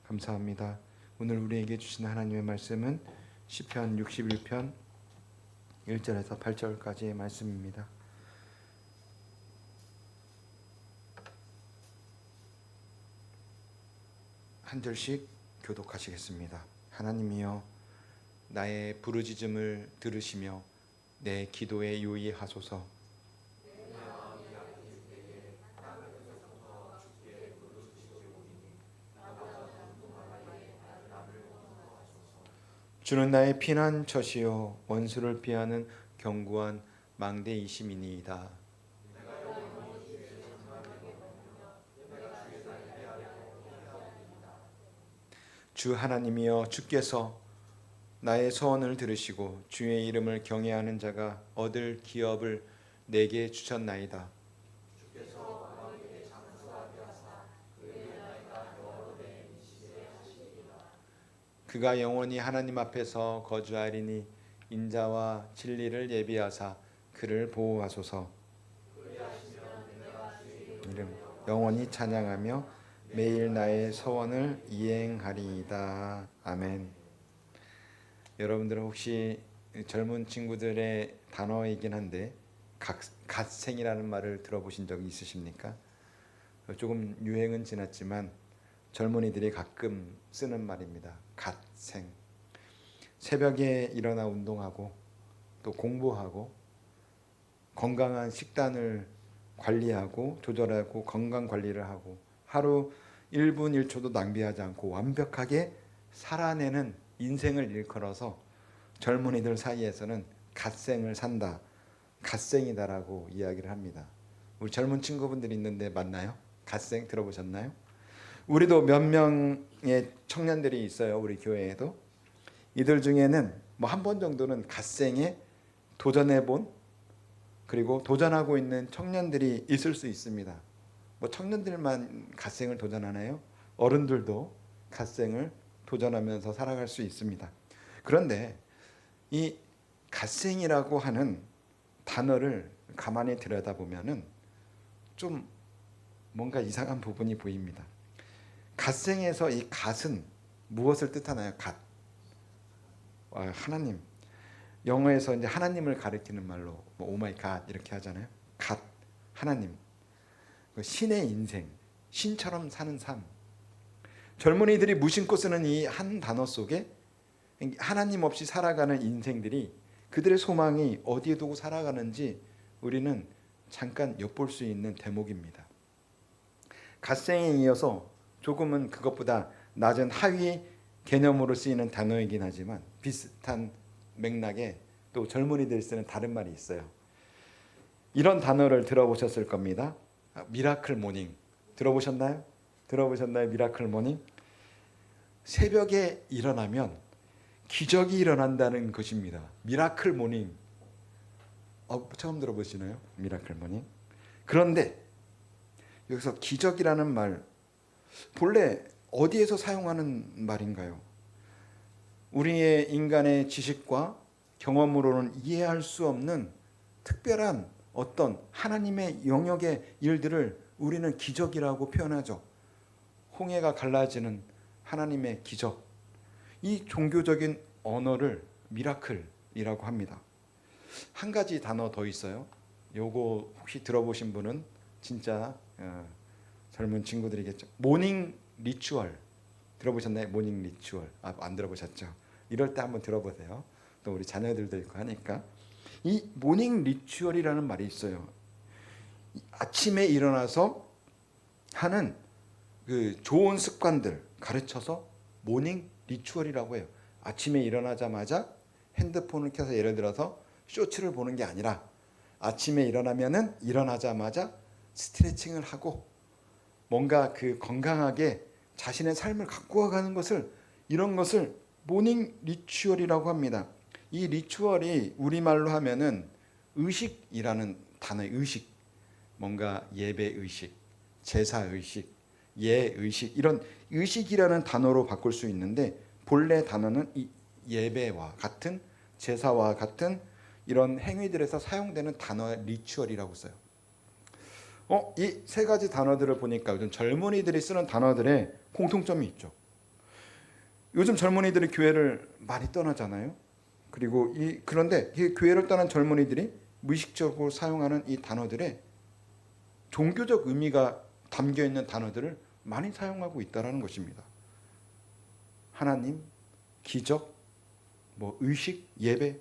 감사합니다. 오늘 우리에게 주신 하나님의 말씀은 시편 61편 1절에서 8절까지의 말씀입니다. 한 절씩 교독하시겠습니다. 하나님이여, 나의 부르짖음을 들으시며 내 기도에 유의하소서. 주는 나의 피난처시요 원수를 피하는 견고한 망대이심이니이다. 주 하나님이여, 주께서 나의 소원을 들으시고 주의 이름을 경외하는 자가 얻을 기업을 내게 주셨나이다. 그가 영원히 하나님 앞에서 거주하리니 인자와 진리를 예비하사 그를 보호하소서. 이름 영원히 찬양하며 매일 나의 소원을 이행하리이다. 아멘. 여러분들 혹시 젊은 친구들의 단어이긴 한데 갓생이라는 말을 들어보신 적이 있으십니까? 조금 유행은 지났지만 젊은이들이 가끔 쓰는 말입니다. 갓생. 새벽에 일어나 운동하고 또 공부하고 건강한 식단을 관리하고 조절하고 건강 관리를 하고 하루 1분 1초도 낭비하지 않고 완벽하게 살아내는 인생을 일컬어서 젊은이들 사이에서는 갓생을 산다, 갓생이다라고 이야기를 합니다. 우리 젊은 친구분들이 있는데 맞나요? 갓생 들어보셨나요? 우리도 몇 명의 청년들이 있어요. 우리 교회에도. 이들 중에는 뭐 한 번 정도는 갓생에 도전해본, 그리고 도전하고 있는 청년들이 있을 수 있습니다. 뭐 청년들만 갓생을 도전하나요? 어른들도 갓생을 도전하면서 살아갈 수 있습니다. 그런데 이 갓생이라고 하는 단어를 가만히 들여다보면은 좀 뭔가 이상한 부분이 보입니다. 갓생에서 이 갓은 무엇을 뜻하나요? 갓. 하나님. 영어에서 이제 하나님을 가리키는 말로 뭐 오 마이 갓 이렇게 하잖아요. 갓. 하나님. 신의 인생, 신처럼 사는 삶. 젊은이들이 무심코 쓰는 이 한 단어 속에 하나님 없이 살아가는 인생들이 그들의 소망이 어디에 두고 살아가는지 우리는 잠깐 엿볼 수 있는 대목입니다. 갓생에 이어서 조금은 그것보다 낮은 하위 개념으로 쓰이는 단어이긴 하지만 비슷한 맥락에 또 젊은이들이 쓰는 다른 말이 있어요. 이런 단어를 들어보셨을 겁니다. 미라클 모닝. 들어보셨나요? 미라클 모닝? 새벽에 일어나면 기적이 일어난다는 것입니다. 미라클 모닝. 처음 들어보시나요? 미라클 모닝. 그런데 여기서 기적이라는 말 본래 어디에서 사용하는 말인가요? 우리의 인간의 지식과 경험으로는 이해할 수 없는 특별한 어떤 하나님의 영역의 일들을 우리는 기적이라고 표현하죠. 홍해가 갈라지는 하나님의 기적. 이 종교적인 언어를 미라클이라고 합니다. 한 가지 단어 더 있어요. 요거 혹시 들어보신 분은 진짜 젊은 친구들이겠죠. 모닝 리추얼. 들어보셨나요? 모닝 리추얼. 안 들어보셨죠? 이럴 때 한번 들어보세요. 또 우리 자녀들도 있고 하니까. 이 모닝 리추얼이라는 말이 있어요. 아침에 일어나서 하는 그 좋은 습관들 가르쳐서 모닝 리추얼이라고 해요. 아침에 일어나자마자 핸드폰을 켜서 예를 들어서 쇼츠를 보는 게 아니라 아침에 일어나면은 일어나자마자 스트레칭을 하고 뭔가 그 건강하게 자신의 삶을 가꾸어가는 것을, 이런 것을 모닝 리추얼이라고 합니다. 이 리추얼이 우리말로 하면은 의식이라는 단어의 의식, 뭔가 예배 의식, 제사 의식, 예 의식, 이런 의식이라는 단어로 바꿀 수 있는데 본래 단어는 이 예배와 같은, 제사와 같은 이런 행위들에서 사용되는 단어의 리추얼이라고 써요. 이 세 가지 단어들을 보니까 요즘 젊은이들이 쓰는 단어들의 공통점이 있죠. 요즘 젊은이들이 교회를 많이 떠나잖아요. 그리고 그런데 이 교회를 떠난 젊은이들이 무의식적으로 사용하는 이 단어들에 종교적 의미가 담겨 있는 단어들을 많이 사용하고 있다는 것입니다. 하나님, 기적, 의식, 예배.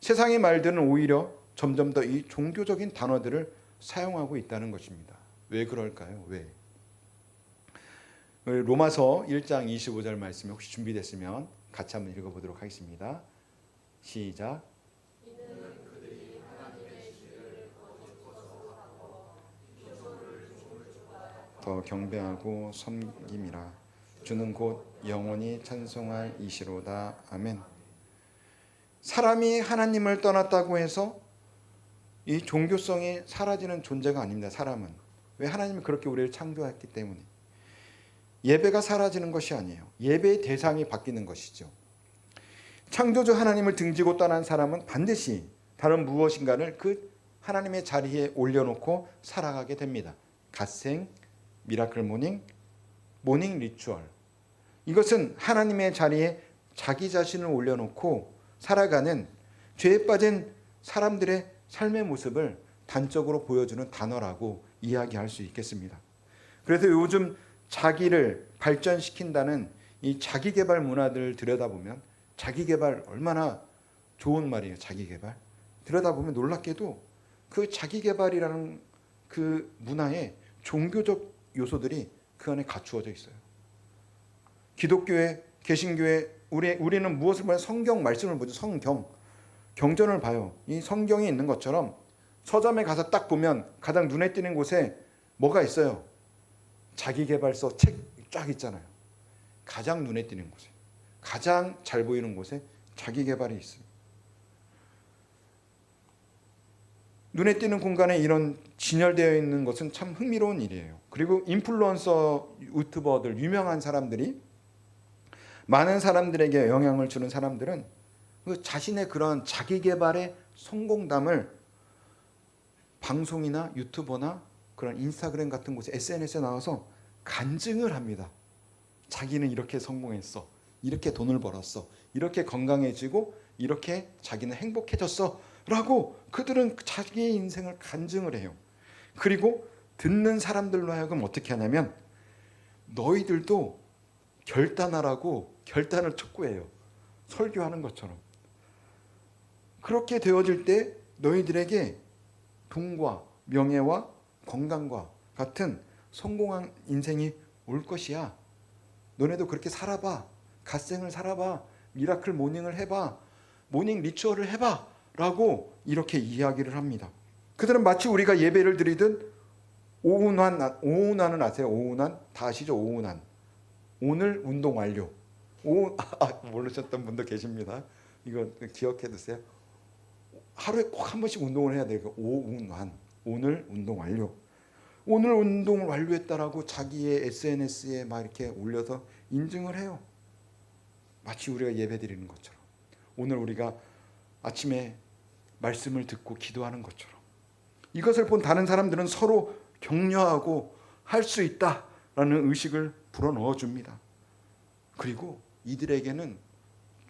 세상의 말들은 오히려 점점 더 이 종교적인 단어들을 사용하고 있다는 것입니다. 왜 그럴까요? 왜? 로마서 1장 25절 말씀이 혹시 준비됐으면 같이 한번 읽어보도록 하겠습니다. 시작. 더 경배하고 섬김이라. 주는 곧 영원히 찬송할 이시로다. 아멘. 사람이 하나님을 떠났다고 해서 이 종교성이 사라지는 존재가 아닙니다. 사람은. 왜? 하나님이 그렇게 우리를 창조했기 때문에. 예배가 사라지는 것이 아니에요. 예배의 대상이 바뀌는 것이죠. 창조주 하나님을 등지고 떠난 사람은 반드시 다른 무엇인가를 그 하나님의 자리에 올려놓고 살아가게 됩니다. 갓생, 미라클 모닝, 모닝 리추얼. 이것은 하나님의 자리에 자기 자신을 올려놓고 살아가는 죄에 빠진 사람들의 삶의 모습을 단적으로 보여주는 단어라고 이야기할 수 있겠습니다. 그래서 요즘 자기를 발전시킨다는 이 자기개발 문화들을 들여다보면 자기개발 얼마나 좋은 말이에요. 자기개발. 들여다보면 놀랍게도 그 자기개발이라는 그 문화에 종교적 요소들이 그 안에 갖추어져 있어요. 기독교회, 개신교회 우리는 무엇을 봐요? 성경 말씀을 보죠. 경전을 봐요. 이 성경이 있는 것처럼 서점에 가서 딱 보면 가장 눈에 띄는 곳에 뭐가 있어요? 자기계발서 책 쫙 있잖아요. 가장 눈에 띄는 곳에, 가장 잘 보이는 곳에 자기계발이 있어요. 눈에 띄는 공간에 이런 진열되어 있는 것은 참 흥미로운 일이에요. 그리고 인플루언서 유튜버들, 유명한 사람들이, 많은 사람들에게 영향을 주는 사람들은 그 자신의 그런 자기계발의 성공담을 방송이나 유튜버나 그런 인스타그램 같은 곳에 SNS에 나와서 간증을 합니다. 자기는 이렇게 성공했어, 이렇게 돈을 벌었어, 이렇게 건강해지고 이렇게 자기는 행복해졌어 라고 그들은 자기의 인생을 간증을 해요. 그리고 듣는 사람들로 하여금 어떻게 하냐면 너희들도 결단하라고 결단을 촉구해요. 설교하는 것처럼. 그렇게 되어질 때 너희들에게 돈과 명예와 건강과 같은 성공한 인생이 올 것이야. 너네도 그렇게 살아봐. 갓생을 살아봐. 미라클 모닝을 해봐. 모닝 리추얼을 해봐. 라고 이렇게 이야기를 합니다. 그들은 마치 우리가 예배를 드리든 오운환은 아세요? 오운환? 다 아시죠? 오운환. 오늘 운동 완료. 모르셨던 분도 계십니다. 이거 기억해 두세요. 하루에 꼭 한 번씩 운동을 해야 돼요. 오운환. 오늘 운동 완료. 오늘 운동을 완료했다라고 자기의 SNS에 막 이렇게 올려서 인증을 해요. 마치 우리가 예배 드리는 것처럼. 오늘 우리가 아침에 말씀을 듣고 기도하는 것처럼. 이것을 본 다른 사람들은 서로 격려하고 할 수 있다라는 의식을 불어넣어 줍니다. 그리고 이들에게는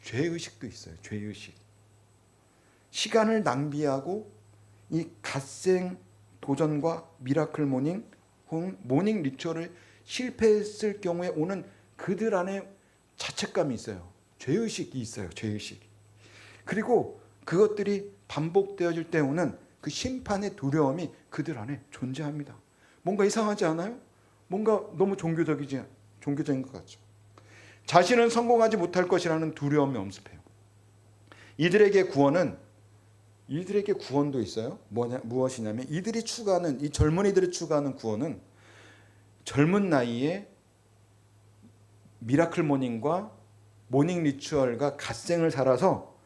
죄의식도 있어요. 죄의식. 시간을 낭비하고 이 갓생 도전과 미라클 모닝 혹은 모닝 리추얼을 실패했을 경우에 오는 그들 안에 자책감이 있어요. 죄의식이 있어요. 죄의식. 그리고 그것들이 반복되어질 때 오는 그 심판의 두려움이 그들 안에 존재합니다. 뭔가 이상하지 않아요? 뭔가 너무 종교적인 것 같죠. 자신은 성공하지 못할 것이라는 두려움이 엄습해요. 이들에게 구원도 있어요. 무엇이냐면 이 젊은이들이 추구하는 구원은 젊은 나이에 미라클 모닝과 모닝 리추얼과 갓생을 살아서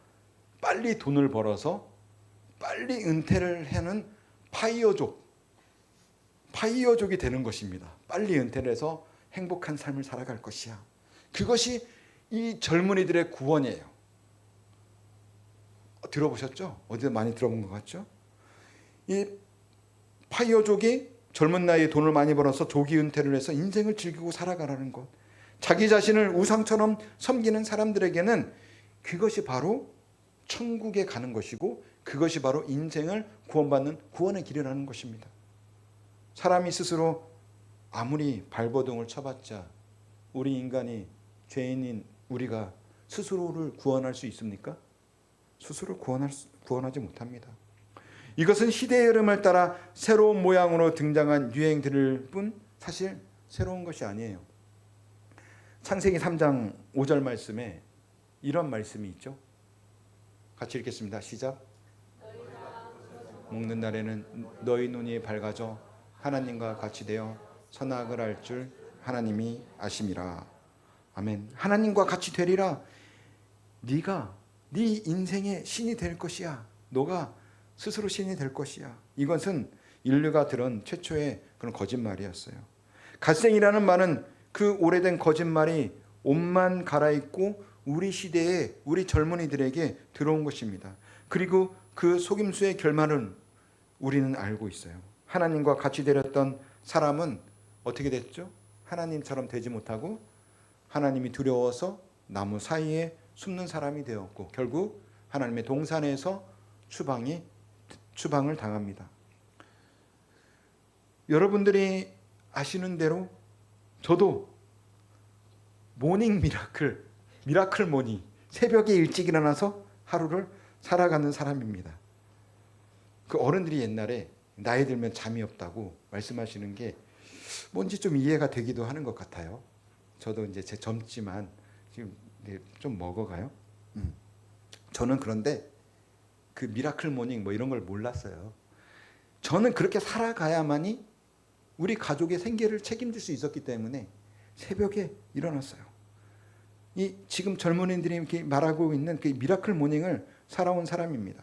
빨리 돈을 벌어서 빨리 은퇴를 하는 파이어족이 되는 것입니다. 빨리 은퇴를 해서 행복한 삶을 살아갈 것이야. 그것이 이 젊은이들의 구원이에요. 들어보셨죠? 어디서 많이 들어본 것 같죠? 이 파이어족이 젊은 나이에 돈을 많이 벌어서 조기 은퇴를 해서 인생을 즐기고 살아가라는 것. 자기 자신을 우상처럼 섬기는 사람들에게는 그것이 바로 천국에 가는 것이고 그것이 바로 인생을 구원받는 구원의 길이라는 것입니다. 사람이 스스로 아무리 발버둥을 쳐봤자 우리 인간이 죄인인 우리가 스스로를 구원할 수 있습니까? 스스로 구원하지 못합니다. 이것은 시대의 흐름을 따라 새로운 모양으로 등장한 유행들일 뿐 사실 새로운 것이 아니에요. 창세기 3장 5절 말씀에 이런 말씀이 있죠. 같이 읽겠습니다. 시작. 먹는 날에는 너희 눈이 밝아져 하나님과 같이 되어 선악을 알 줄 하나님이 아심이라. 아멘. 하나님과 같이 되리라. 네가 네 인생의 신이 될 것이야. 너가 스스로 신이 될 것이야. 이것은 인류가 들은 최초의 그런 거짓말이었어요. 갓생이라는 말은 그 오래된 거짓말이 옷만 갈아입고 우리 시대에 우리 젊은이들에게 들어온 것입니다. 그리고 그 속임수의 결말은 우리는 알고 있어요. 하나님과 같이 되렸던 사람은 어떻게 됐죠? 하나님처럼 되지 못하고 하나님이 두려워서 나무 사이에 숨는 사람이 되었고 결국 하나님의 동산에서 추방을 당합니다. 여러분들이 아시는 대로 저도 모닝 미라클 모닝, 새벽에 일찍 일어나서 하루를 살아가는 사람입니다. 그 어른들이 옛날에 나이 들면 잠이 없다고 말씀하시는 게 뭔지 좀 이해가 되기도 하는 것 같아요. 저도 이제 제 젊지만 지금 좀 먹어가요. 저는 그런데 그 미라클 모닝 뭐 이런 걸 몰랐어요. 저는 그렇게 살아가야만이 우리 가족의 생계를 책임질 수 있었기 때문에 새벽에 일어났어요. 이 지금 젊은이들이 이렇게 말하고 있는 그 미라클 모닝을 살아온 사람입니다.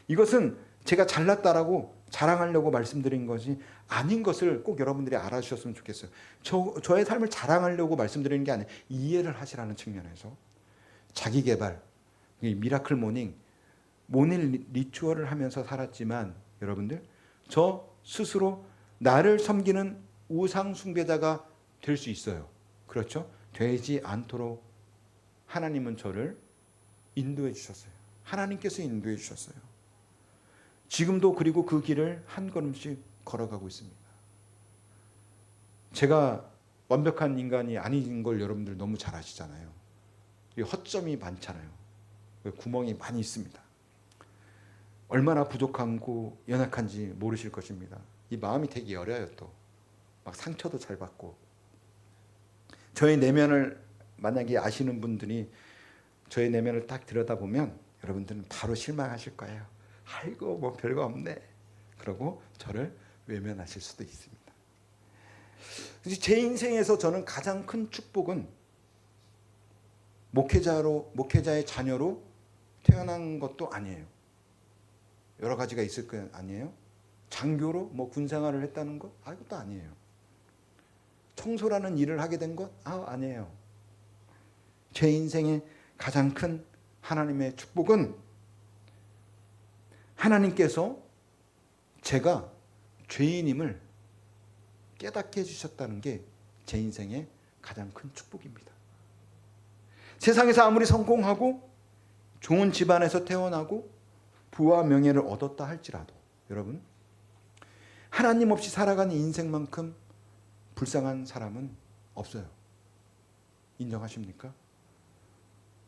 이것은 제가 잘났다라고 자랑하려고 말씀드린 것이 아닌 것을 꼭 여러분들이 알아주셨으면 좋겠어요. 저의 삶을 자랑하려고 말씀드리는 게 아니에요. 이해를 하시라는 측면에서 자기 개발, 미라클 모닝 리추얼을 하면서 살았지만 여러분들 저 스스로 나를 섬기는 우상 숭배자가 될 수 있어요. 그렇죠? 되지 않도록 하나님은 저를 인도해 주셨어요. 하나님께서 인도해 주셨어요. 지금도 그리고 그 길을 한 걸음씩 걸어가고 있습니다. 제가 완벽한 인간이 아닌 걸 여러분들 너무 잘 아시잖아요. 허점이 많잖아요. 구멍이 많이 있습니다. 얼마나 부족하고 연약한지 모르실 것입니다. 이 마음이 되게 여려요. 또 막 상처도 잘 받고. 저의 내면을 만약에 아시는 분들이 저의 내면을 딱 들여다보면 여러분들은 바로 실망하실 거예요. 아이고 뭐 별거 없네. 그러고 저를 외면하실 수도 있습니다. 제 인생에서 저는 가장 큰 축복은 목회자의 자녀로 태어난 것도 아니에요. 여러 가지가 있을 거 아니에요. 장교로 뭐 군생활을 했다는 것? 이것도 아니에요. 청소라는 일을 하게 된 것? 아니에요. 제 인생의 가장 큰 하나님의 축복은 하나님께서 제가 죄인임을 깨닫게 해주셨다는 게 제 인생의 가장 큰 축복입니다. 세상에서 아무리 성공하고 좋은 집안에서 태어나고 부와 명예를 얻었다 할지라도 여러분 하나님 없이 살아가는 인생만큼 불쌍한 사람은 없어요. 인정하십니까?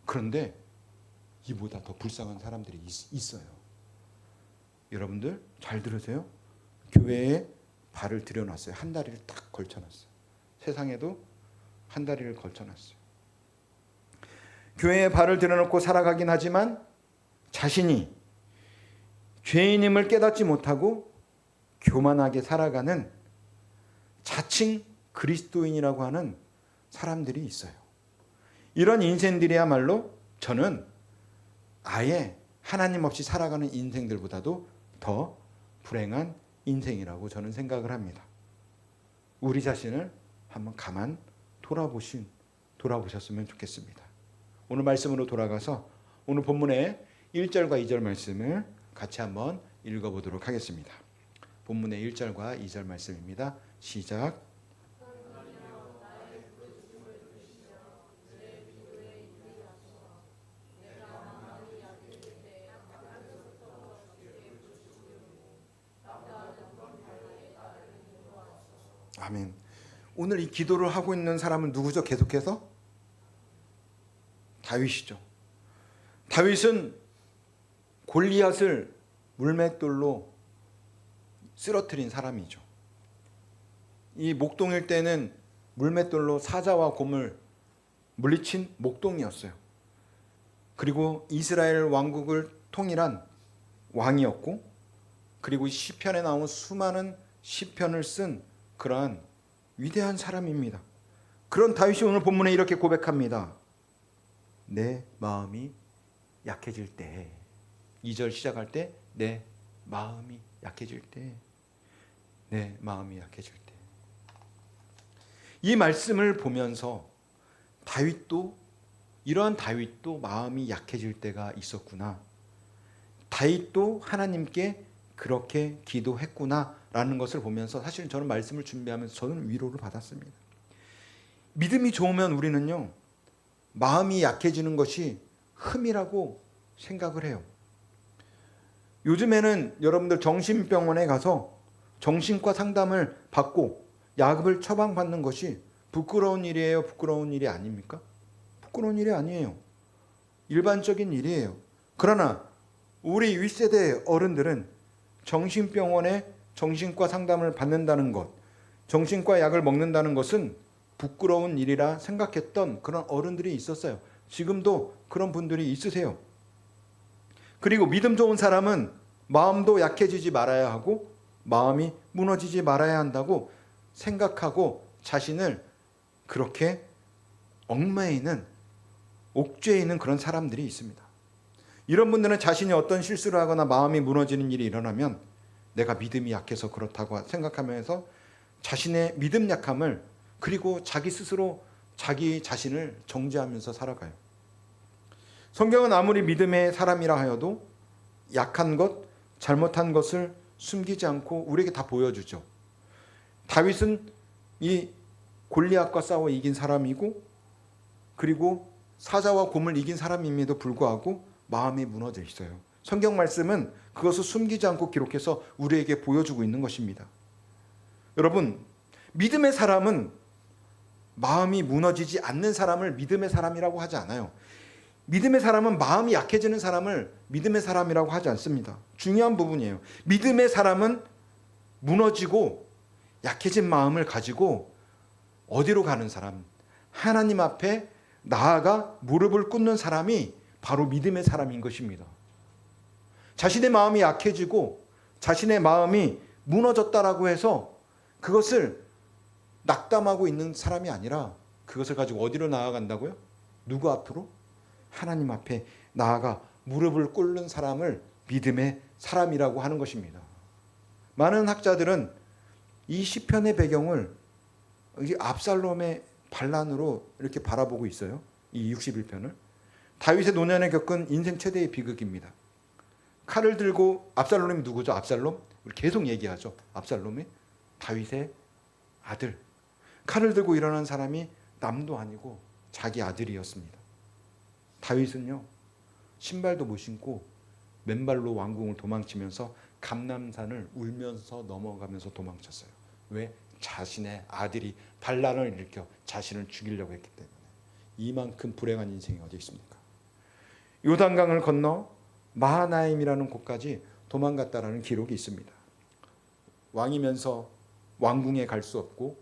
그런데 이보다 더 불쌍한 사람들이 있어요. 여러분들 잘 들으세요. 교회에 발을 들여놨어요. 한 다리를 딱 걸쳐놨어요. 세상에도 한 다리를 걸쳐놨어요. 교회에 발을 들여놓고 살아가긴 하지만 자신이 죄인임을 깨닫지 못하고 교만하게 살아가는 자칭 그리스도인이라고 하는 사람들이 있어요. 이런 인생들이야말로 저는 아예 하나님 없이 살아가는 인생들보다도 더 불행한 인생이라고 저는 생각을 합니다. 우리 자신을 한번 가만 돌아보셨으면 좋겠습니다. 오늘 말씀으로 돌아가서 오늘 본문의 1절과 2절 말씀을 같이 한번 읽어보도록 하겠습니다. 본문의 1절과 2절 말씀입니다. 시작. 아멘. 오늘 이 기도를 하고 있는 사람은 누구죠? 계속해서 다윗이죠. 다윗은 골리앗을 물맷돌로 쓰러뜨린 사람이죠. 이 목동일 때는 물맷돌로 사자와 곰을 물리친 목동이었어요. 그리고 이스라엘 왕국을 통일한 왕이었고, 그리고 시편에 나온 수많은 시편을 쓴 그러한 위대한 사람입니다. 그런 다윗이 오늘 본문에 이렇게 고백합니다. 내 마음이 약해질 때, 2절 시작할 때 내 마음이 약해질 때, 내 마음이 약해질 때. 이 말씀을 보면서 이러한 다윗도 마음이 약해질 때가 있었구나, 다윗도 하나님께 그렇게 기도했구나 라는 것을 보면서 사실 저는 말씀을 준비하면서 저는 위로를 받았습니다. 믿음이 좋으면 우리는요, 마음이 약해지는 것이 흠이라고 생각을 해요. 요즘에는 여러분들 정신병원에 가서 정신과 상담을 받고 약을 처방받는 것이 부끄러운 일이에요? 부끄러운 일이 아닙니까? 부끄러운 일이 아니에요. 일반적인 일이에요. 그러나 우리 윗세대 어른들은 정신병원에 정신과 상담을 받는다는 것, 정신과 약을 먹는다는 것은 부끄러운 일이라 생각했던 그런 어른들이 있었어요. 지금도 그런 분들이 있으세요. 그리고 믿음 좋은 사람은 마음도 약해지지 말아야 하고 마음이 무너지지 말아야 한다고 생각하고 자신을 그렇게 얽매이는, 옥죄에 있는 그런 사람들이 있습니다. 이런 분들은 자신이 어떤 실수를 하거나 마음이 무너지는 일이 일어나면 내가 믿음이 약해서 그렇다고 생각하면서 자신의 믿음 약함을, 그리고 자기 스스로 자기 자신을 정죄하면서 살아가요. 성경은 아무리 믿음의 사람이라 하여도 약한 것, 잘못한 것을 숨기지 않고 우리에게 다 보여주죠. 다윗은 이 골리앗과 싸워 이긴 사람이고, 그리고 사자와 곰을 이긴 사람임에도 불구하고 마음이 무너져 있어요. 성경 말씀은 그것을 숨기지 않고 기록해서 우리에게 보여주고 있는 것입니다. 여러분, 믿음의 사람은 마음이 무너지지 않는 사람을 믿음의 사람이라고 하지 않아요. 믿음의 사람은 마음이 약해지는 사람을 믿음의 사람이라고 하지 않습니다. 중요한 부분이에요. 믿음의 사람은 무너지고 약해진 마음을 가지고 어디로 가는 사람? 하나님 앞에 나아가 무릎을 꿇는 사람이 바로 믿음의 사람인 것입니다. 자신의 마음이 약해지고 자신의 마음이 무너졌다라고 해서 그것을 낙담하고 있는 사람이 아니라 그것을 가지고 어디로 나아간다고요? 누구 앞으로? 하나님 앞에 나아가 무릎을 꿇는 사람을 믿음의 사람이라고 하는 것입니다. 많은 학자들은 이 시편의 배경을 압살롬의 반란으로 이렇게 바라보고 있어요. 이 61편을. 다윗의 노년에 겪은 인생 최대의 비극입니다. 칼을 들고, 압살롬이 누구죠? 압살롬? 우리 계속 얘기하죠. 압살롬이 다윗의 아들. 칼을 들고 일어난 사람이 남도 아니고 자기 아들이었습니다. 다윗은요, 신발도 못 신고 맨발로 왕궁을 도망치면서 감람산을 울면서 넘어가면서 도망쳤어요. 왜? 자신의 아들이 반란을 일으켜 자신을 죽이려고 했기 때문에. 이만큼 불행한 인생이 어디 있습니까? 요단강을 건너 마하나임이라는 곳까지 도망갔다라는 기록이 있습니다. 왕이면서 왕궁에 갈 수 없고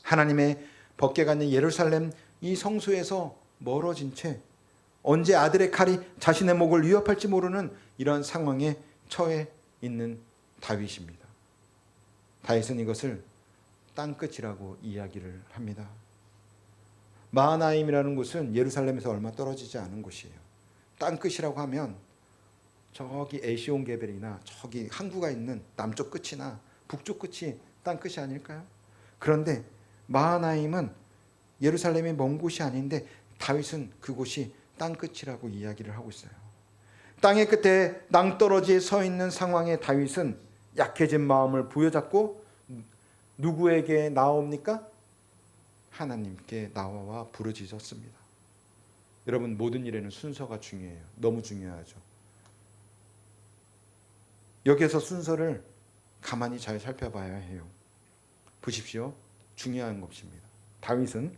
하나님의 법궤가 있는 예루살렘 이 성소에서 멀어진 채 언제 아들의 칼이 자신의 목을 위협할지 모르는 이러한 상황에 처해 있는 다윗입니다. 다윗은 이것을 땅끝이라고 이야기를 합니다. 마하나임이라는 곳은 예루살렘에서 얼마 떨어지지 않은 곳이에요. 땅끝이라고 하면 저기 에시온게벨이나 저기 항구가 있는 남쪽 끝이나 북쪽 끝이 땅끝이 아닐까요? 그런데 마하나임은 예루살렘이 먼 곳이 아닌데 다윗은 그곳이 땅끝이라고 이야기를 하고 있어요. 땅의 끝에 낭떠러지에 서 있는 상황에 다윗은 약해진 마음을 부여잡고 누구에게 나옵니까? 하나님께 나와 부르짖었습니다. 여러분, 모든 일에는 순서가 중요해요. 너무 중요하죠. 여기에서 순서를 가만히 잘 살펴봐야 해요. 보십시오. 중요한 것입니다. 다윗의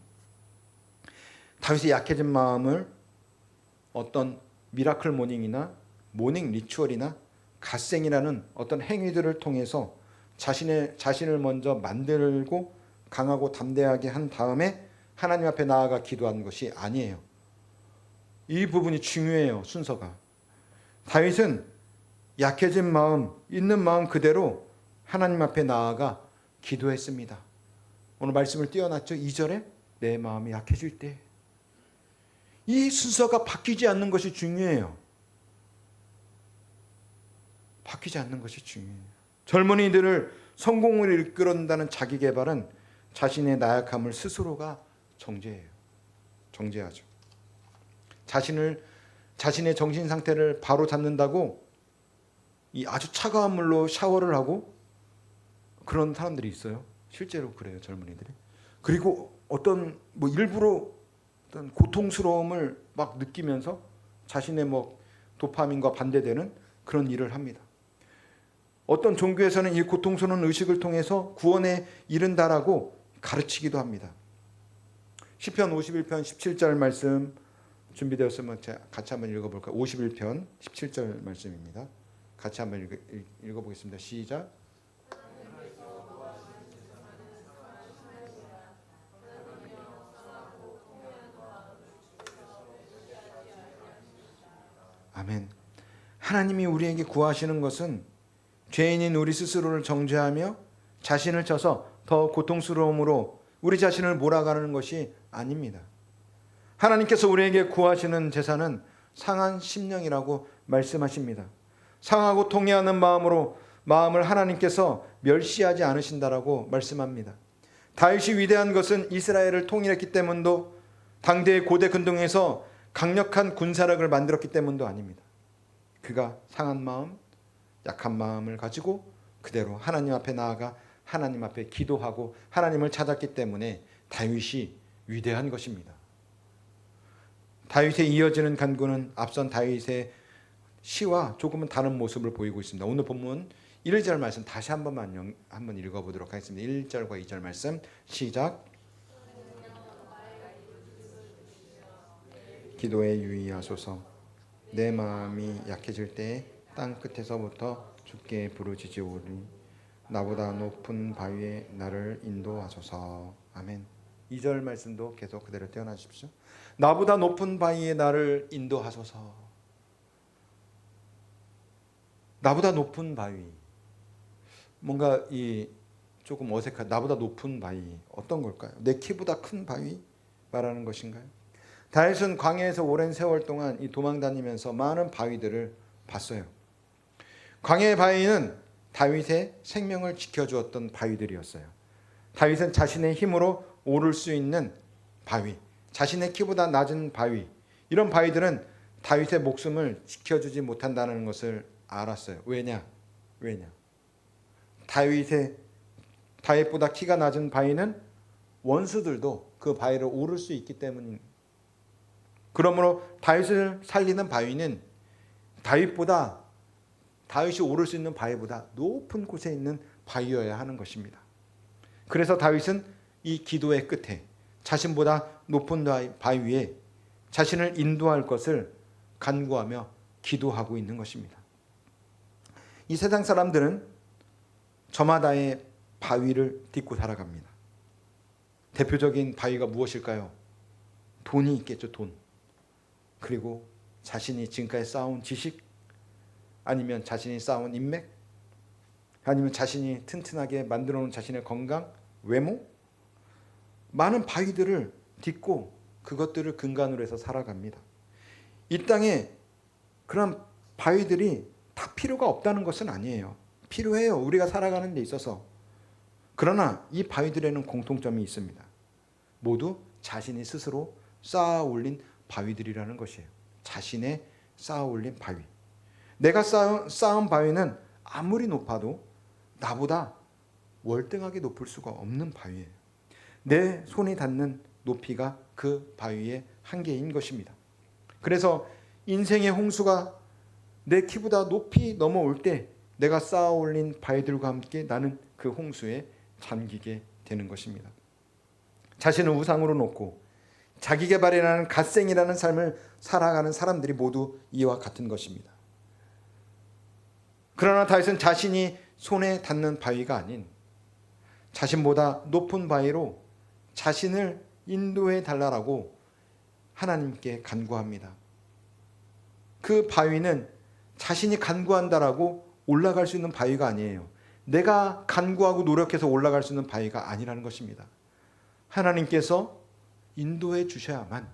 약해진 마음을 어떤 미라클 모닝이나 모닝 리추얼이나 갓생이라는 어떤 행위들을 통해서 자신을 먼저 만들고 강하고 담대하게 한 다음에 하나님 앞에 나아가 기도한 것이 아니에요. 이 부분이 중요해요. 순서가. 다윗은 약해진 마음, 있는 마음 그대로 하나님 앞에 나아가 기도했습니다. 오늘 말씀을 띄워놨죠. 2절에 내 마음이 약해질 때. 이 순서가 바뀌지 않는 것이 중요해요. 바뀌지 않는 것이 중요해요. 젊은이들을 성공을 이끌어낸다는 자기 개발은 자신의 나약함을 스스로가 정죄하죠. 자신의 정신 상태를 바로 잡는다고 이 아주 차가운 물로 샤워를 하고 그런 사람들이 있어요. 실제로 그래요, 젊은이들이. 그리고 일부러 어떤 고통스러움을 막 느끼면서 자신의 도파민과 반대되는 그런 일을 합니다. 어떤 종교에서는 이 고통스러운 의식을 통해서 구원에 이른다라고 가르치기도 합니다. 시편 51편 17절 말씀 준비되었으면 같이 한번 읽어볼까요? 51편 17절 말씀입니다. 같이 한번 읽어보겠습니다. 시작. 아멘. 하나님이 우리에게 구하시는 것은 죄인인 우리 스스로를 정죄하며 자신을 쳐서 더 고통스러움으로 우리 자신을 몰아가는 것이 아닙니다. 하나님께서 우리에게 구하시는 제사는 상한 심령이라고 말씀하십니다. 상하고 통회하는 마음을 하나님께서 멸시하지 않으신다라고 말씀합니다. 다윗이 위대한 것은 이스라엘을 통일했기 때문도 당대의 고대 근동에서 강력한 군사력을 만들었기 때문도 아닙니다. 그가 상한 마음, 약한 마음을 가지고 그대로 하나님 앞에 나아가 하나님 앞에 기도하고 하나님을 찾았기 때문에 다윗이 위대한 것입니다. 다윗의 이어지는 간구는 앞선 다윗의 시와 조금은 다른 모습을 보이고 있습니다. 오늘 본문 1절 말씀 다시 한번 읽어보도록 하겠습니다. 1절과 2절 말씀 시작. 기도에 유의하소서. 내 마음이 약해질 때 땅 끝에서부터 주께 부르짖으오니 나보다 높은 바위에 나를 인도하소서. 아멘. 2절 말씀도 계속 그대로 떼어놔주십시오. 나보다 높은 바위에 나를 인도하소서. 나보다 높은 바위. 뭔가 조금 어색한 나보다 높은 바위 어떤 걸까요? 내 키보다 큰 바위 말하는 것인가요? 다윗은 광야에서 오랜 세월 동안 도망다니면서 많은 바위들을 봤어요. 광야의 바위는 다윗의 생명을 지켜주었던 바위들이었어요. 다윗은 자신의 힘으로 오를 수 있는 바위, 자신의 키보다 낮은 바위, 이런 바위들은 다윗의 목숨을 지켜주지 못한다는 것을 알았어요. 왜냐? 다윗보다 키가 낮은 바위는 원수들도 그 바위를 오를 수 있기 때문입니다. 그러므로 다윗을 살리는 바위는 다윗이 오를 수 있는 바위보다 높은 곳에 있는 바위여야 하는 것입니다. 그래서 다윗은 이 기도의 끝에 자신보다 높은 바위 위에 자신을 인도할 것을 간구하며 기도하고 있는 것입니다. 이 세상 사람들은 저마다의 바위를 딛고 살아갑니다. 대표적인 바위가 무엇일까요? 돈이 있겠죠. 돈. 그리고 자신이 지금까지 쌓아온 지식, 아니면 자신이 쌓아온 인맥, 아니면 자신이 튼튼하게 만들어 놓은 자신의 건강, 외모, 많은 바위들을 딛고 그것들을 근간으로 해서 살아갑니다. 이 땅에 그런 바위들이 다 필요가 없다는 것은 아니에요. 필요해요. 우리가 살아가는 데 있어서. 그러나 이 바위들에는 공통점이 있습니다. 모두 자신이 스스로 쌓아 올린 바위들이라는 것이에요. 자신의 쌓아 올린 바위. 내가 쌓은 바위는 아무리 높아도 나보다 월등하게 높을 수가 없는 바위예요. 내 손이 닿는 높이가 그 바위의 한계인 것입니다. 그래서 인생의 홍수가 내 키보다 높이 넘어올 때 내가 쌓아 올린 바위들과 함께 나는 그 홍수에 잠기게 되는 것입니다. 자신을 우상으로 놓고 자기 개발이라는 갓생이라는 삶을 살아가는 사람들이 모두 이와 같은 것입니다. 그러나 다윗은 자신이 손에 닿는 바위가 아닌 자신보다 높은 바위로 자신을 인도해 달라고 하나님께 간구합니다. 그 바위는 자신이 간구한다라고 올라갈 수 있는 바위가 아니에요. 내가 간구하고 노력해서 올라갈 수 있는 바위가 아니라는 것입니다. 하나님께서 인도해 주셔야만,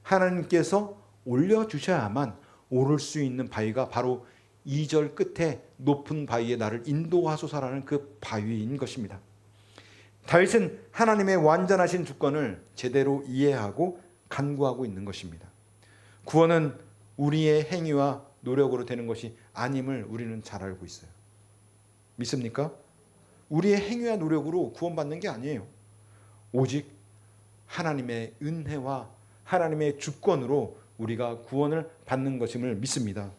하나님께서 올려주셔야만 오를 수 있는 바위가 바로 2절 끝에 높은 바위에 나를 인도하소서라는 그 바위인 것입니다. 다윗은 하나님의 완전하신 주권을 제대로 이해하고 간구하고 있는 것입니다. 구원은 우리의 행위와 노력으로 되는 것이 아님을 우리는 잘 알고 있어요. 믿습니까? 우리의 행위와 노력으로 구원받는 게 아니에요. 오직 하나님의 은혜와 하나님의 주권으로 우리가 구원을 받는 것임을 믿습니다.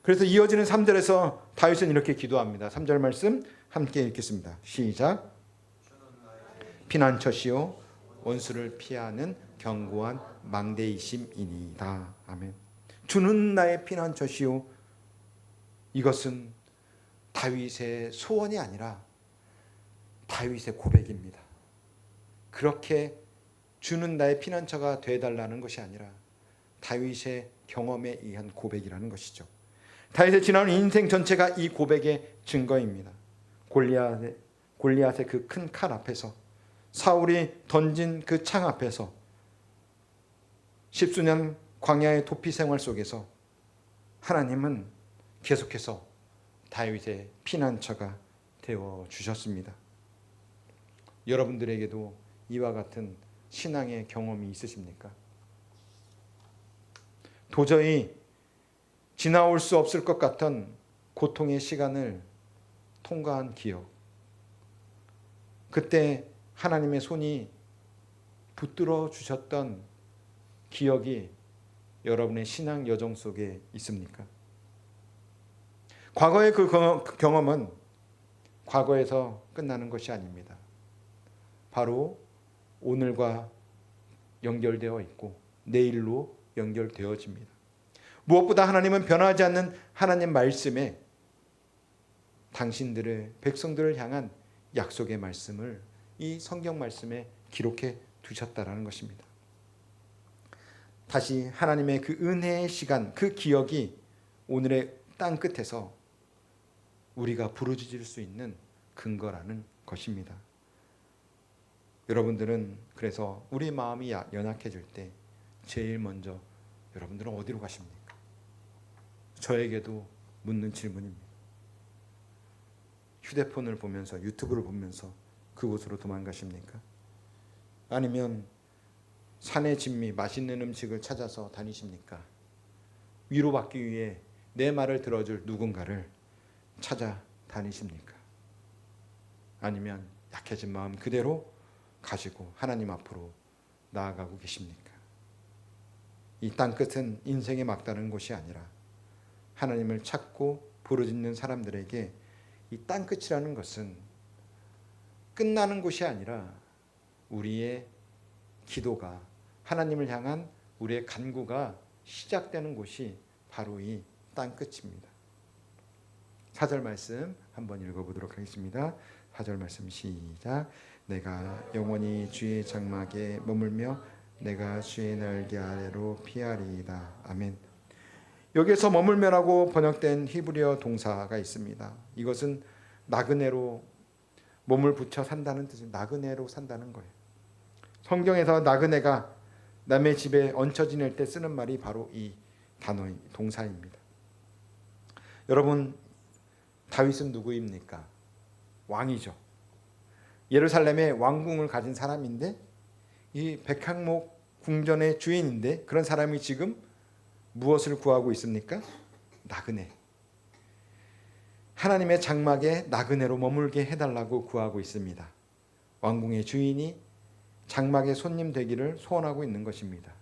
그래서 이어지는 3절에서 다윗은 이렇게 기도합니다. 3절 말씀 함께 읽겠습니다. 시작. 피난처시요 원수를 피하는 견고한 망대이심이니이다. 아멘. 주는 나의 피난처시요. 이것은 다윗의 소원이 아니라 다윗의 고백입니다. 그렇게 주는 나의 피난처가 되어달라는 것이 아니라 다윗의 경험에 의한 고백이라는 것이죠. 다윗의 지나온 인생 전체가 이 고백의 증거입니다. 골리앗의 그 큰 칼 앞에서, 사울이 던진 그 창 앞에서, 십수년 광야의 도피 생활 속에서 하나님은 계속해서 다윗의 피난처가 되어 주셨습니다. 여러분들에게도 이와 같은 신앙의 경험이 있으십니까? 도저히 지나올 수 없을 것 같던 고통의 시간을 통과한 기억, 그때 하나님의 손이 붙들어 주셨던 기억이 여러분의 신앙 여정 속에 있습니까? 과거의 그 경험은 과거에서 끝나는 것이 아닙니다. 바로 오늘과 연결되어 있고 내일로 연결되어집니다. 무엇보다 하나님은 변하지 않는 하나님 말씀에 당신들의 백성들을 향한 약속의 말씀을 이 성경 말씀에 기록해 두셨다라는 것입니다. 다시 하나님의 그 은혜의 시간, 그 기억이 오늘의 땅 끝에서 우리가 부르짖을 수 있는 근거라는 것입니다. 여러분들은 그래서 우리 마음이 연약해질 때 제일 먼저 여러분들은 어디로 가십니까? 저에게도 묻는 질문입니다. 휴대폰을 보면서, 유튜브를 보면서 그곳으로 도망가십니까? 아니면 산의 진미, 맛있는 음식을 찾아서 다니십니까? 위로받기 위해 내 말을 들어줄 누군가를 찾아 다니십니까? 아니면 약해진 마음 그대로 가지고 하나님 앞으로 나아가고 계십니까? 이 땅 끝은 인생의 막다른 곳이 아니라 하나님을 찾고 부르짖는 사람들에게 이 땅 끝이라는 것은 끝나는 곳이 아니라 우리의 기도가, 하나님을 향한 우리의 간구가 시작되는 곳이 바로 이 땅 끝입니다. 4절 말씀 한번 읽어보도록 하겠습니다. 4절 말씀 시작. 내가 영원히 주의 장막에 머물며 내가 주의 날개 아래로 피하리이다. 아멘. 여기에서 머물며라고 번역된 히브리어 동사가 있습니다. 이것은 나그네로 몸을 붙여 산다는 뜻입니다. 나그네로 산다는 거예요. 성경에서 나그네가 남의 집에 얹혀 지낼 때 쓰는 말이 바로 이 단어의 동사입니다. 여러분, 다윗은 누구입니까? 왕이죠. 예루살렘의 왕궁을 가진 사람인데, 이 백항목 궁전의 주인인데, 그런 사람이 지금 무엇을 구하고 있습니까? 나그네. 하나님의 장막에 나그네로 머물게 해달라고 구하고 있습니다. 왕궁의 주인이 장막의 손님 되기를 소원하고 있는 것입니다.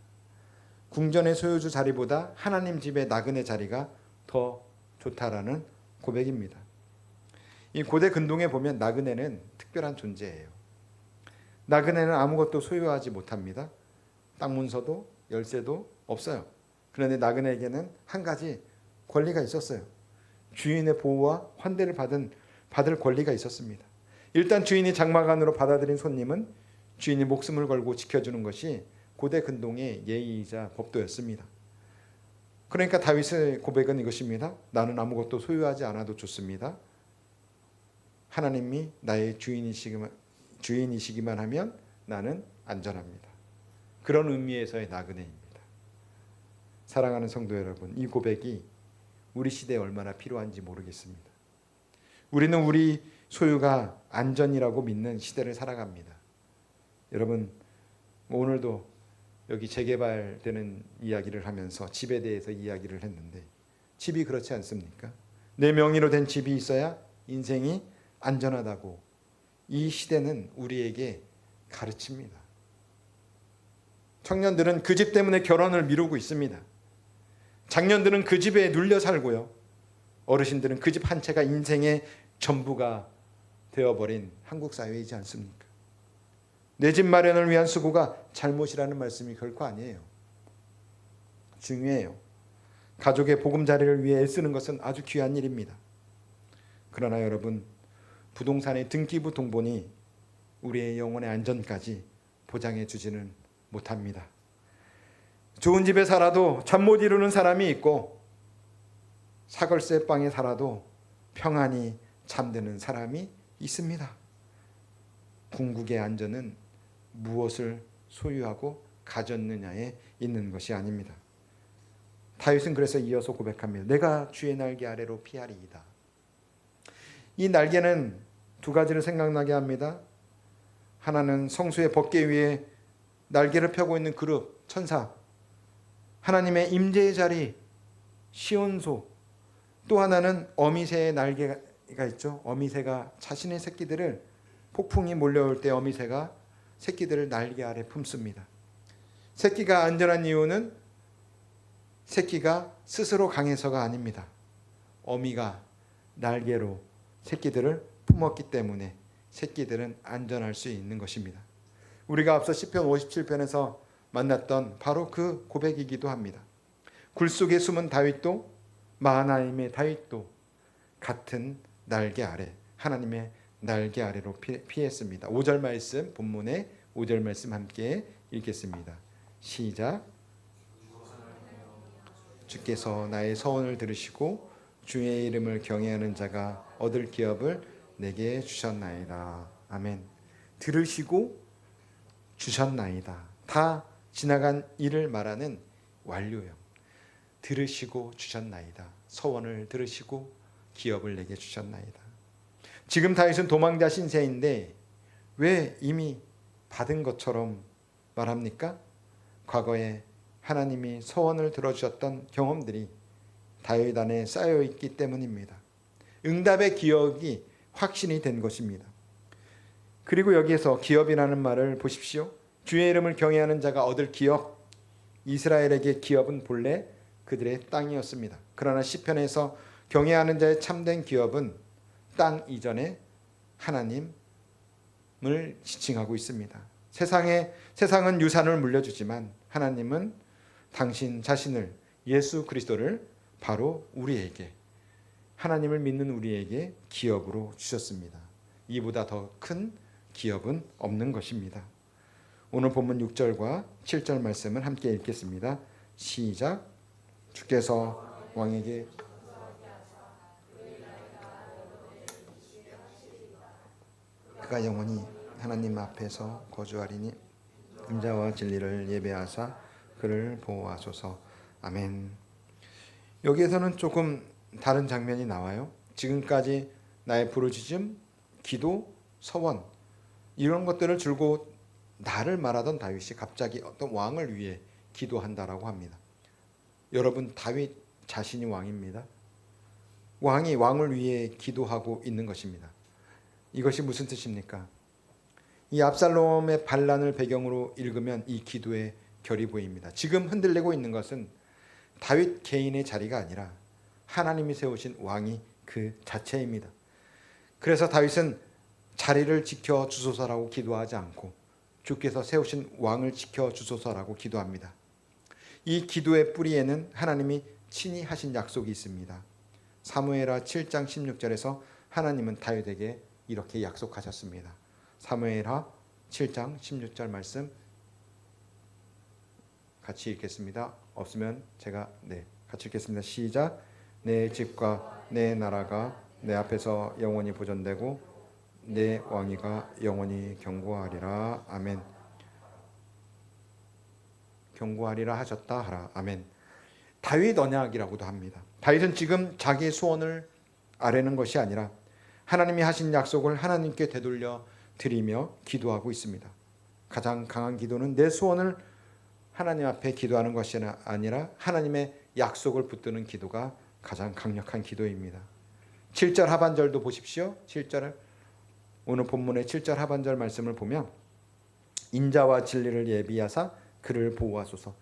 궁전의 소유주 자리보다 하나님 집의 나그네 자리가 더 좋다라는 고백입니다. 이 고대 근동에 보면 나그네는 특별한 존재예요. 나그네는 아무것도 소유하지 못합니다. 땅 문서도 열쇠도 없어요. 그런데 나그네에게는 한 가지 권리가 있었어요. 주인의 보호와 환대를 받을 권리가 있었습니다. 일단 주인이 장막안으로 받아들인 손님은 주인이 목숨을 걸고 지켜주는 것이 고대 근동의 예의이자 법도였습니다. 그러니까 다윗의 고백은 이것입니다. 나는 아무것도 소유하지 않아도 좋습니다. 하나님이 나의 주인이시기만 하면 나는 안전합니다. 그런 의미에서의 나그네입니다. 사랑하는 성도 여러분, 이 고백이 우리 시대에 얼마나 필요한지 모르겠습니다. 우리는 우리 소유가 안전이라고 믿는 시대를 살아갑니다. 여러분, 오늘도 여기 재개발되는 이야기를 하면서 집에 대해서 이야기를 했는데 집이 그렇지 않습니까? 내 명의로 된 집이 있어야 인생이 안전하다고 이 시대는 우리에게 가르칩니다. 청년들은 그 집 때문에 결혼을 미루고 있습니다. 장년들은 그 집에 눌려 살고요. 어르신들은 그 집 한 채가 인생의 전부가 되어버린 한국 사회이지 않습니까? 내 집 마련을 위한 수고가 잘못이라는 말씀이 결코 아니에요. 중요해요. 가족의 보금자리를 위해 애쓰는 것은 아주 귀한 일입니다. 그러나 여러분, 부동산의 등기부 등본이 우리의 영혼의 안전까지 보장해 주지는 못합니다. 좋은 집에 살아도 잠 못 이루는 사람이 있고 사걸세 방에 살아도 평안히 잠드는 사람이 있습니다. 궁극의 안전은 무엇을 소유하고 가졌느냐에 있는 것이 아닙니다. 다윗은 그래서 이어서 고백합니다. 내가 주의 날개 아래로 피하리이다. 이 날개는 두 가지를 생각나게 합니다. 하나는 성소의 법궤 위에 날개를 펴고 있는 그룹, 천사, 하나님의 임재의 자리, 시온소. 또 하나는 어미새의 날개가 있죠. 어미새가 자신의 새끼들을, 폭풍이 몰려올 때 어미새가 새끼들을 날개 아래 품습니다. 새끼가 안전한 이유는 새끼가 스스로 강해서가 아닙니다. 어미가 날개로 새끼들을 품었기 때문에 새끼들은 안전할 수 있는 것입니다. 우리가 앞서 시편 57편에서 만났던 바로 그 고백이기도 합니다. 굴 속에 숨은 다윗도 마하나임의 다윗도 같은 날개 아래, 하나님의 날개 아래로 피했습니다. 5절 말씀, 본문의 5절 말씀 함께 읽겠습니다. 시작. 주께서 나의 서원을 들으시고 주의 이름을 경외하는 자가 얻을 기업을 내게 주셨나이다. 아멘. 들으시고 주셨나이다. 다 지나간 일을 말하는 완료형. 들으시고 주셨나이다. 서원을 들으시고 기업을 내게 주셨나이다. 지금 다윗은 도망자 신세인데 왜 이미 받은 것처럼 말합니까? 과거에 하나님이 서원을 들어주셨던 경험들이 다윗 안에 쌓여있기 때문입니다. 응답의 기억이 확신이 된 것입니다. 그리고 여기에서 기업이라는 말을 보십시오. 주의 이름을 경외하는 자가 얻을 기업. 이스라엘에게 기업은 본래 그들의 땅이었습니다. 그러나 시편에서 경외하는 자의 참된 기업은 땅 이전에 하나님을 지칭하고 있습니다. 세상은 유산을 물려주지만 하나님은 당신 자신을, 예수 그리스도를 바로 우리에게, 하나님을 믿는 우리에게 기업으로 주셨습니다. 이보다 더 큰 기업은 없는 것입니다. 오늘 본문 6절과 7절 말씀을 함께 읽겠습니다. 시작. 주께서 왕에게 그가 영원히 하나님 앞에서 거주하리니 인자와 진리를 예배하사 그를 보호하소서. 아멘. 여기에서는 조금 다른 장면이 나와요. 지금까지 나의 부르짖음, 기도, 서원 이런 것들을 줄곧 나를 말하던 다윗이 갑자기 어떤 왕을 위해 기도한다라고 합니다. 여러분, 다윗 자신이 왕입니다. 왕이 왕을 위해 기도하고 있는 것입니다. 이것이 무슨 뜻입니까? 이 압살롬의 반란을 배경으로 읽으면 이 기도의 결이 보입니다. 지금 흔들리고 있는 것은 다윗 개인의 자리가 아니라 하나님이 세우신 왕이 그 자체입니다. 그래서 다윗은 자리를 지켜 주소서라고 기도하지 않고 주께서 세우신 왕을 지켜주소서라고 기도합니다. 이 기도의 뿌리에는 하나님이 친히 하신 약속이 있습니다. 사무엘하 7장 16절에서 하나님은 다윗에게 이렇게 약속하셨습니다. 사무엘하 7장 16절 말씀 같이 읽겠습니다. 없으면 제가 같이 읽겠습니다. 시작. 내 집과 내 나라가 내 앞에서 영원히 보존되고 내 왕위가 영원히 경고하리라. 아멘. 경고하리라 하셨다 하라. 아멘. 다윗 언약이라고도 합니다. 다윗은 지금 자기의 소원을 아뢰는 것이 아니라 하나님이 하신 약속을 하나님께 되돌려 드리며 기도하고 있습니다. 가장 강한 기도는 내 소원을 하나님 앞에 기도하는 것이 아니라 하나님의 약속을 붙드는 기도가 가장 강력한 기도입니다. 7절 하반절도 보십시오. 7절을 오늘 본문의 7절 하반절 말씀을 보면 인자와 진리를 예비하사 그를 보호하소서.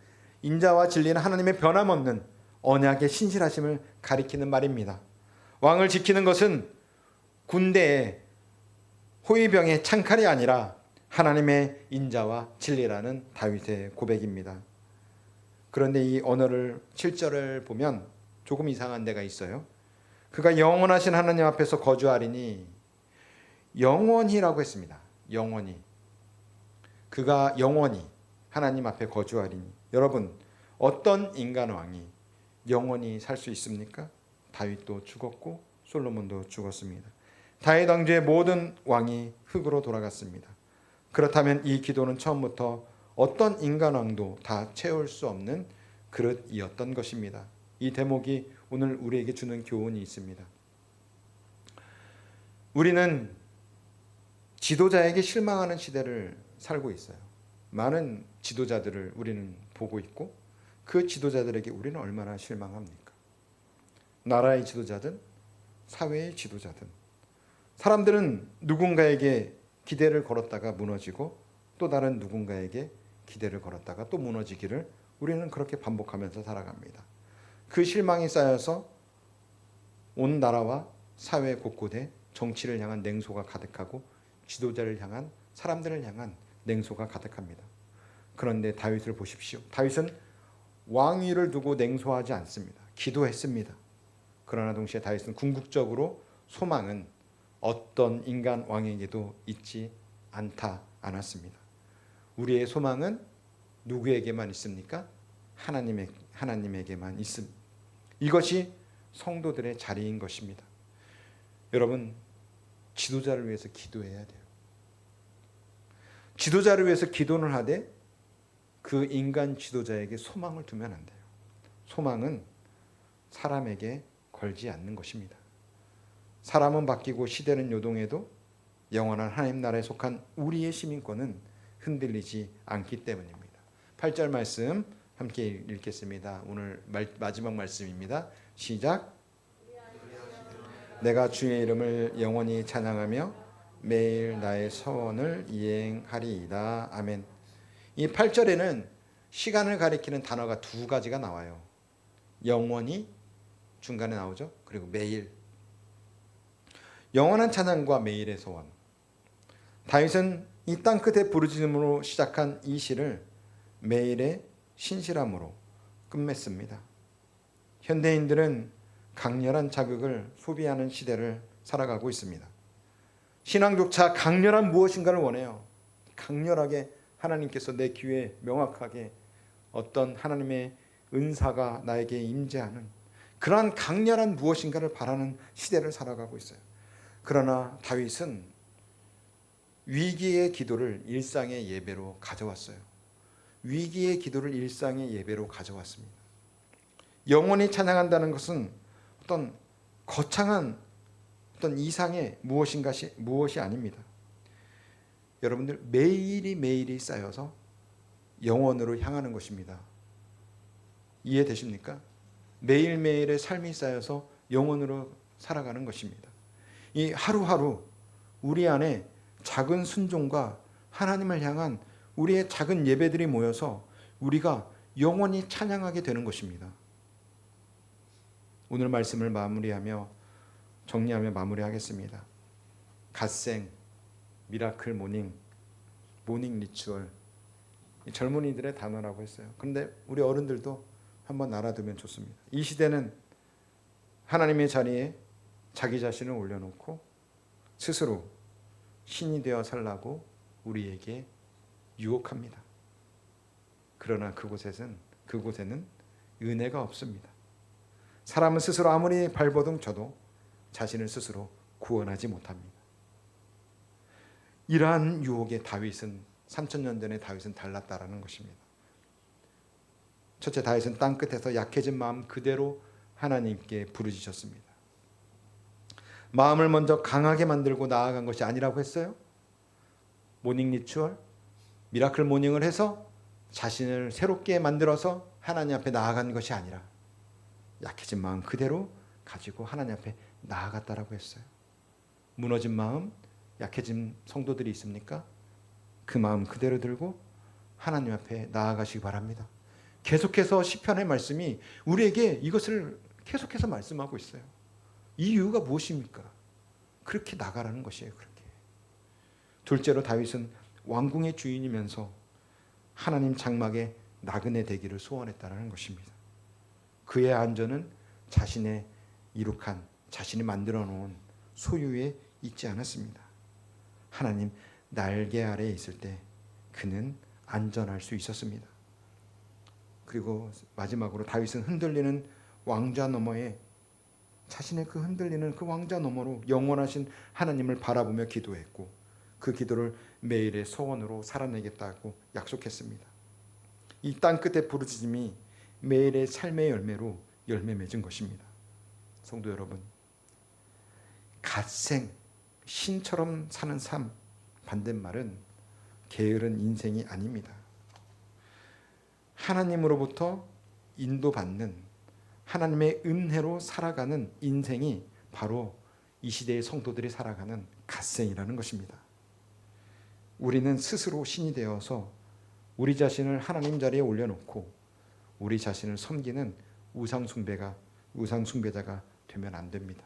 인자와 진리는 하나님의 변함없는 언약의 신실하심을 가리키는 말입니다. 왕을 지키는 것은 군대의 호위병의 창칼이 아니라 하나님의 인자와 진리라는 다윗의 고백입니다. 그런데 이 언어를 7절을 보면 조금 이상한 데가 있어요. 그가 영원하신 하나님 앞에서 거주하리니 영원히라고 했습니다. 영원히. 그가 영원히 하나님 앞에 거주하리니. 여러분, 어떤 인간 왕이 영원히 살 수 있습니까? 다윗도 죽었고 솔로몬도 죽었습니다. 다윗 왕조의 모든 왕이 흙으로 돌아갔습니다. 그렇다면 이 기도는 처음부터 어떤 인간 왕도 다 채울 수 없는 그릇이었던 것입니다. 이 대목이 오늘 우리에게 주는 교훈이 있습니다. 우리는 지도자에게 실망하는 시대를 살고 있어요. 많은 지도자들을 우리는 보고 있고 그 지도자들에게 우리는 얼마나 실망합니까? 나라의 지도자든 사회의 지도자든 사람들은 누군가에게 기대를 걸었다가 무너지고 또 다른 누군가에게 기대를 걸었다가 또 무너지기를 우리는 그렇게 반복하면서 살아갑니다. 그 실망이 쌓여서 온 나라와 사회 곳곳에 정치를 향한 냉소가 가득하고 지도자를 향한 사람들을 향한 냉소가 가득합니다. 그런데 다윗을 보십시오. 다윗은 왕위를 두고 냉소하지 않습니다. 기도했습니다. 그러나 동시에 다윗은 궁극적으로 소망은 어떤 인간 왕에게도 있지 않았습니다. 우리의 소망은 누구에게만 있습니까? 하나님에게만 있습니다. 이것이 성도들의 자리인 것입니다. 여러분, 지도자를 위해서 기도해야 돼요. 지도자를 위해서 기도를 하되 그 인간 지도자에게 소망을 두면 안 돼요. 소망은 사람에게 걸지 않는 것입니다. 사람은 바뀌고 시대는 요동해도 영원한 하나님 나라에 속한 우리의 시민권은 흔들리지 않기 때문입니다. 8절 말씀 함께 읽겠습니다. 오늘 마지막 말씀입니다. 시작. 내가 주의 이름을 영원히 찬양하며 매일 나의 서원을 이행하리이다. 아멘. 이 8절에는 시간을 가리키는 단어가 두 가지가 나와요. 영원히 중간에 나오죠. 그리고 매일. 영원한 찬양과 매일의 소원. 다윗은 이 땅 끝에 부르짖음으로 시작한 이 시를 매일의 신실함으로 끝맺습니다. 현대인들은 강렬한 자극을 소비하는 시대를 살아가고 있습니다. 신앙조차 강렬한 무엇인가를 원해요. 강렬하게 하나님께서 내 귀에 명확하게 어떤 하나님의 은사가 나에게 임재하는 그러한 강렬한 무엇인가를 바라는 시대를 살아가고 있어요. 그러나 다윗은 위기의 기도를 일상의 예배로 가져왔어요. 위기의 기도를 일상의 예배로 가져왔습니다. 영원히 찬양한다는 것은 어떤 거창한 어떤 이상의 무엇이 아닙니다. 여러분들 매일이 쌓여서 영원으로 향하는 것입니다. 이해되십니까? 매일매일의 삶이 쌓여서 영원으로 살아가는 것입니다. 이 하루하루 우리 안에 작은 순종과 하나님을 향한 우리의 작은 예배들이 모여서 우리가 영원히 찬양하게 되는 것입니다. 오늘 말씀을 정리하며 마무리하겠습니다. 갓생, 미라클 모닝, 모닝 리추얼, 젊은이들의 단어라고 했어요. 그런데 우리 어른들도 한번 알아두면 좋습니다. 이 시대는 하나님의 자리에 자기 자신을 올려놓고 스스로 신이 되어 살라고 우리에게 유혹합니다. 그러나 그곳에는 은혜가 없습니다. 사람은 스스로 아무리 발버둥 쳐도 자신을 스스로 구원하지 못합니다. 이러한 유혹에 3000년 전에 다윗은 달랐다라는 것입니다. 첫째, 다윗은 땅 끝에서 약해진 마음 그대로 하나님께 부르짖었습니다. 마음을 먼저 강하게 만들고 나아간 것이 아니라고 했어요. 모닝 리추얼, 미라클 모닝을 해서 자신을 새롭게 만들어서 하나님 앞에 나아간 것이 아니라 약해진 마음 그대로 가지고 하나님 앞에 나아갔다라고 했어요. 무너진 마음, 약해진 성도들이 있습니까? 그 마음 그대로 들고 하나님 앞에 나아가시기 바랍니다. 계속해서 시편의 말씀이 우리에게 이것을 계속해서 말씀하고 있어요. 이 이유가 무엇입니까? 그렇게 나가라는 것이에요. 그렇게. 둘째로 다윗은 왕궁의 주인이면서 하나님 장막의 나그네 되기를 소원했다는 것입니다. 그의 안전은 자신의 이룩한, 자신이 만들어 놓은 소유에 있지 않았습니다. 하나님 날개 아래에 있을 때 그는 안전할 수 있었습니다. 그리고 마지막으로 다윗은 흔들리는 왕좌 너머에 자신의 그 흔들리는 그 왕좌 너머로 영원하신 하나님을 바라보며 기도했고 그 기도를 매일의 소원으로 살아내겠다고 약속했습니다. 이 땅 끝의 부르짖음이 매일의 삶의 열매로 열매 맺은 것입니다. 성도 여러분, 갓생 신처럼 사는 삶, 반대말은 게으른 인생이 아닙니다. 하나님으로부터 인도받는 하나님의 은혜로 살아가는 인생이 바로 이 시대의 성도들이 살아가는 갓생이라는 것입니다. 우리는 스스로 신이 되어서 우리 자신을 하나님 자리에 올려놓고 우리 자신을 섬기는 우상숭배자가 되면 안 됩니다.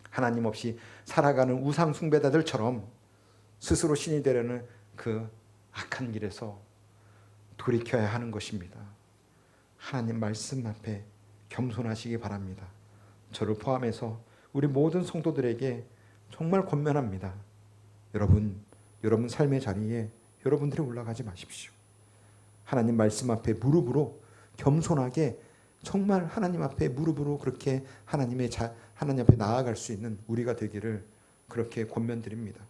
하나님 없이 살아가는 우상숭배자들처럼 스스로 신이 되려는 그 악한 길에서 돌이켜야 하는 것입니다. 하나님 말씀 앞에 겸손하시기 바랍니다. 저를 포함해서 우리 모든 성도들에게 정말 권면합니다. 여러분 삶의 자리에 여러분들이 올라가지 마십시오. 하나님 말씀 앞에 무릎으로 겸손하게 정말 하나님 앞에 무릎으로 그렇게 하나님 앞에 나아갈 수 있는 우리가 되기를 그렇게 권면드립니다.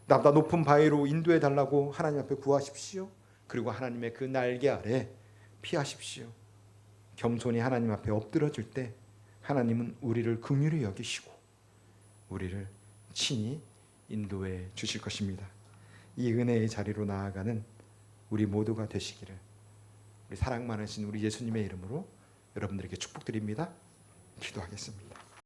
나보다 높은 바위로 인도해 달라고 하나님 앞에 구하십시오. 그리고 하나님의 그 날개 아래 피하십시오. 겸손히 하나님 앞에 엎드러질 때 하나님은 우리를 긍휼히 여기시고 우리를 친히 인도해 주실 것입니다. 이 은혜의 자리로 나아가는 우리 모두가 되시기를 우리 사랑 많으신 우리 예수님의 이름으로 여러분들에게 축복드립니다. 기도하겠습니다.